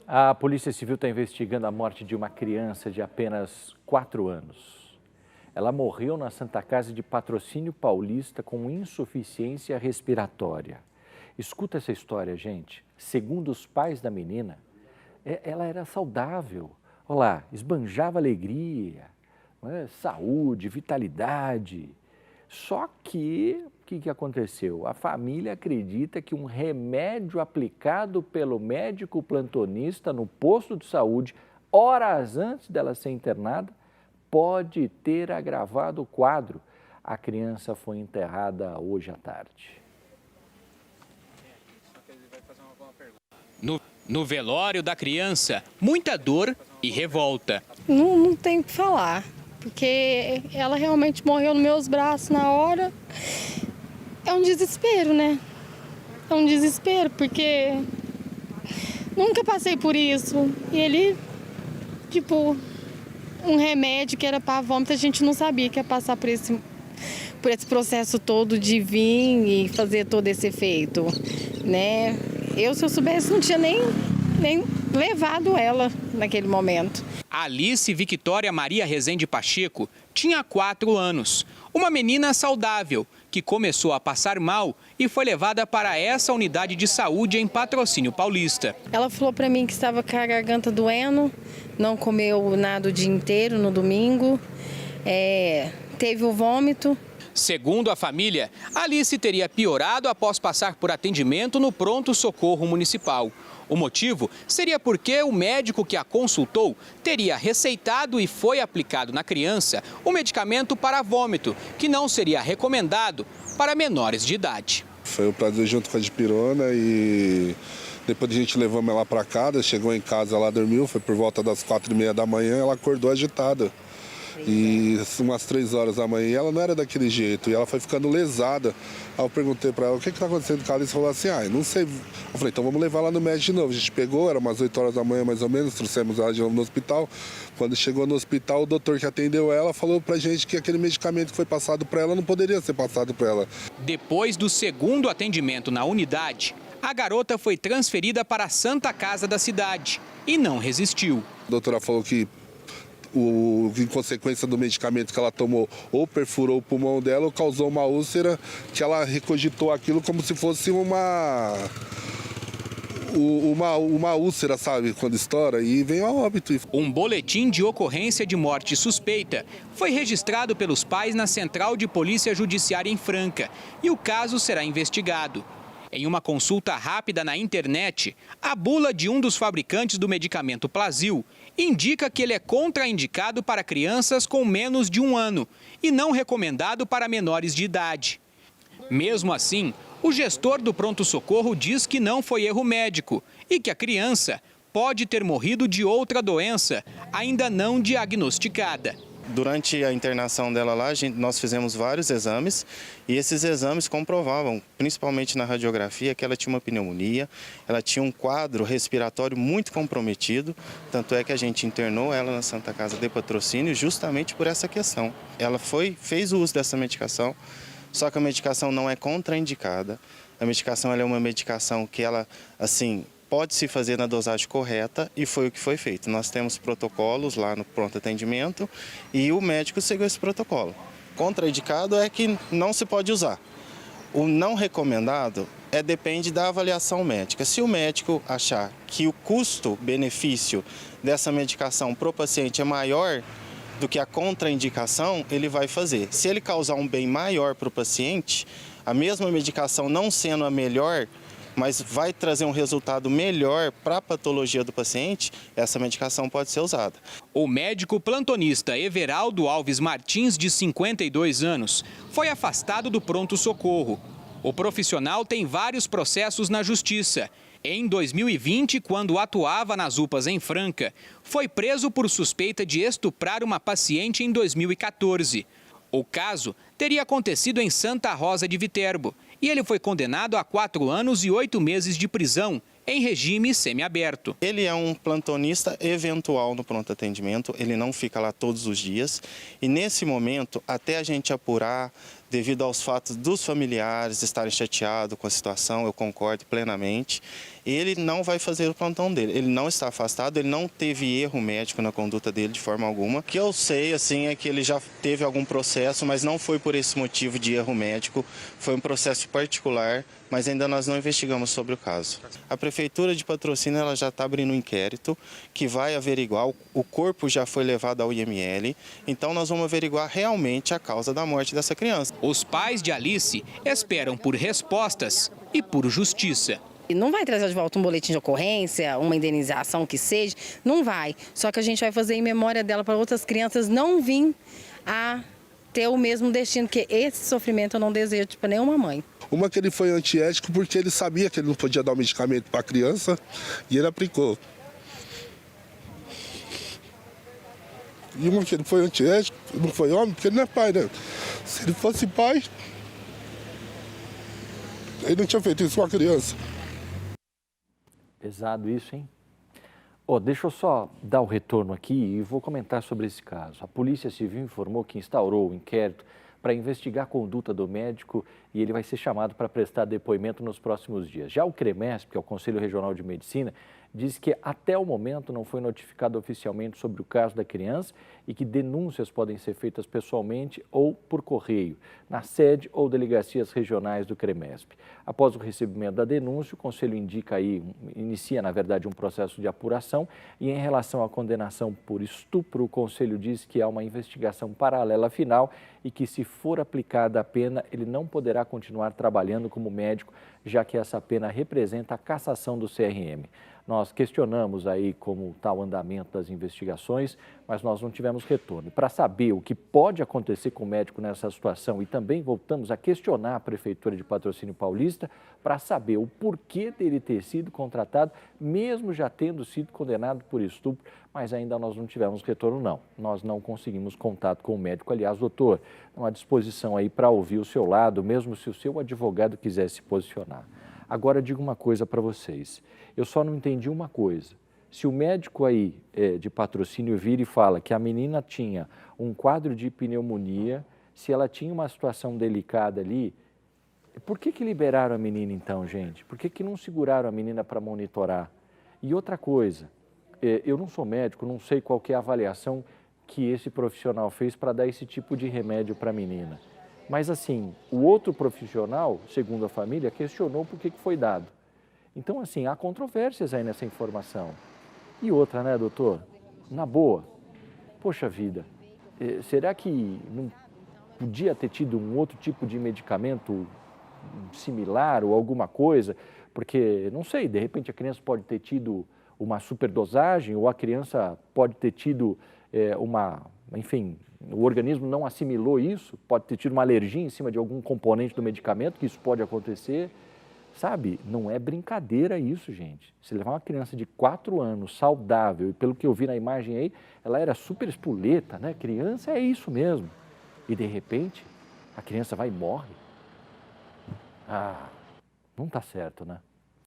A Polícia Civil está investigando a morte de uma criança de apenas 4 anos. Ela morreu na Santa Casa de Patrocínio Paulista com insuficiência respiratória. Escuta essa história, gente. Segundo os pais da menina, ela era saudável. Olha lá, esbanjava alegria, saúde, vitalidade. Só que, o que aconteceu? A família acredita que um remédio aplicado pelo médico plantonista no posto de saúde, horas antes dela ser internada, pode ter agravado o quadro. A criança foi enterrada hoje à tarde. No velório da criança, muita dor e revolta. Não tem o que falar, porque ela realmente morreu nos meus braços na hora. É um desespero, né? É um desespero, porque nunca passei por isso. E ele, um remédio que era para vômito, a gente não sabia que ia passar por esse processo todo de vir e fazer todo esse efeito, né? Se eu soubesse, não tinha nem levado ela naquele momento. Alice Victória Maria Rezende Pacheco tinha 4 anos. Uma menina saudável que começou a passar mal e foi levada para essa unidade de saúde em Patrocínio Paulista. Ela falou para mim que estava com a garganta doendo, não comeu nada o dia inteiro no domingo, teve o vômito. Segundo a família, Alice teria piorado após passar por atendimento no pronto-socorro municipal. O motivo seria porque o médico que a consultou teria receitado e foi aplicado na criança o medicamento para vômito, que não seria recomendado para menores de idade. Foi o prazer junto com a dipirona e depois a gente levamos ela para casa, chegou em casa, ela dormiu, foi por volta das 4h30 da manhã, ela acordou agitada. E umas 3 horas da manhã ela não era daquele jeito e ela foi ficando lesada. Aí eu perguntei para ela o que está acontecendo com ela e falou assim, não sei. Eu falei, então vamos levar ela no médico de novo. A gente pegou, era umas 8 horas da manhã mais ou menos, trouxemos ela de novo no hospital. Quando chegou no hospital, o doutor que atendeu ela falou pra gente que aquele medicamento que foi passado para ela não poderia ser passado para ela. Depois do segundo atendimento na unidade, a garota foi transferida para a Santa Casa da cidade e não resistiu. A doutora falou que em consequência do medicamento que ela tomou, ou perfurou o pulmão dela ou causou uma úlcera, que ela recogitou aquilo como se fosse uma úlcera, sabe, quando estoura, e vem a óbito. Um boletim de ocorrência de morte suspeita foi registrado pelos pais na Central de Polícia Judiciária em Franca e o caso será investigado. Em uma consulta rápida na internet, a bula de um dos fabricantes do medicamento Plasil indica que ele é contraindicado para crianças com menos de 1 ano e não recomendado para menores de idade. Mesmo assim, o gestor do pronto-socorro diz que não foi erro médico e que a criança pode ter morrido de outra doença ainda não diagnosticada. Durante a internação dela lá, nós fizemos vários exames e esses exames comprovavam, principalmente na radiografia, que ela tinha uma pneumonia, ela tinha um quadro respiratório muito comprometido, tanto é que a gente internou ela na Santa Casa de Patrocínio justamente por essa questão. Ela fez o uso dessa medicação, só que a medicação não é contraindicada, a medicação ela é uma medicação que ela, assim, pode-se fazer na dosagem correta e foi o que foi feito. Nós temos protocolos lá no pronto atendimento e o médico seguiu esse protocolo. Contraindicado é que não se pode usar. O não recomendado depende da avaliação médica. Se o médico achar que o custo-benefício dessa medicação para o paciente é maior do que a contraindicação, ele vai fazer. Se ele causar um bem maior para o paciente, a mesma medicação não sendo a melhor, mas vai trazer um resultado melhor para a patologia do paciente, essa medicação pode ser usada. O médico plantonista Everaldo Alves Martins, de 52 anos, foi afastado do pronto-socorro. O profissional tem vários processos na justiça. Em 2020, quando atuava nas UPAs em Franca, foi preso por suspeita de estuprar uma paciente em 2014. O caso teria acontecido em Santa Rosa de Viterbo e ele foi condenado a 4 anos e 8 meses de prisão em regime semiaberto. Ele é um plantonista eventual no pronto atendimento, ele não fica lá todos os dias e nesse momento, até a gente apurar, devido aos fatos dos familiares estarem chateados com a situação, eu concordo plenamente. Ele não vai fazer o plantão dele, ele não está afastado, ele não teve erro médico na conduta dele de forma alguma. O que eu sei, assim, é que ele já teve algum processo, mas não foi por esse motivo de erro médico, foi um processo particular, mas ainda nós não investigamos sobre o caso. A Prefeitura de Patrocínio ela já está abrindo um inquérito que vai averiguar, o corpo já foi levado ao IML, então nós vamos averiguar realmente a causa da morte dessa criança. Os pais de Alice esperam por respostas e por justiça. E não vai trazer de volta um boletim de ocorrência, uma indenização que seja, não vai. Só que a gente vai fazer em memória dela para outras crianças não vir a ter o mesmo destino, porque esse sofrimento eu não desejo para nenhuma mãe. Uma que ele foi antiético porque ele sabia que ele não podia dar o medicamento para a criança e ele aplicou. E uma que ele foi antiético, não foi homem, porque ele não é pai, né? Se ele fosse pai, ele não tinha feito isso com a criança. Pesado isso, hein? Deixa eu só dar o retorno aqui e vou comentar sobre esse caso. A Polícia Civil informou que instaurou o inquérito para investigar a conduta do médico e ele vai ser chamado para prestar depoimento nos próximos dias. Já o CREMESP, que é o Conselho Regional de Medicina, diz que até o momento não foi notificado oficialmente sobre o caso da criança e que denúncias podem ser feitas pessoalmente ou por correio, na sede ou delegacias regionais do CREMESP. Após o recebimento da denúncia, o Conselho inicia, na verdade, um processo de apuração e em relação à condenação por estupro, o Conselho diz que há uma investigação paralela final e que, se for aplicada a pena, ele não poderá continuar trabalhando como médico, já que essa pena representa a cassação do CRM. Nós questionamos aí como está o andamento das investigações, mas nós não tivemos retorno. Para saber o que pode acontecer com o médico nessa situação e também voltamos a questionar a Prefeitura de Patrocínio Paulista para saber o porquê dele ter sido contratado, mesmo já tendo sido condenado por estupro, mas ainda nós não tivemos retorno, não. Nós não conseguimos contato com o médico. Aliás, doutor, estamos à disposição aí para ouvir o seu lado, mesmo se o seu advogado quiser se posicionar. Agora, digo uma coisa para vocês. Eu só não entendi uma coisa. Se o médico aí de Patrocínio vira e fala que a menina tinha um quadro de pneumonia, se ela tinha uma situação delicada ali, por que liberaram a menina então, gente? Por que não seguraram a menina para monitorar? E outra coisa, eu não sou médico, não sei qual que é a avaliação que esse profissional fez para dar esse tipo de remédio para a menina. Mas assim, o outro profissional, segundo a família, questionou por que foi dado. Então, assim, há controvérsias aí nessa informação. E outra, né, doutor? Na boa, poxa vida, será que não podia ter tido um outro tipo de medicamento similar ou alguma coisa? Porque, não sei, de repente a criança pode ter tido uma superdosagem ou a criança pode ter tido enfim, o organismo não assimilou isso, pode ter tido uma alergia em cima de algum componente do medicamento, que isso pode acontecer. Sabe, não é brincadeira isso, gente. Se levar uma criança de 4 anos, saudável, e pelo que eu vi na imagem aí, ela era super espoleta, né? Criança é isso mesmo. E de repente, a criança vai e morre. Não está certo, né?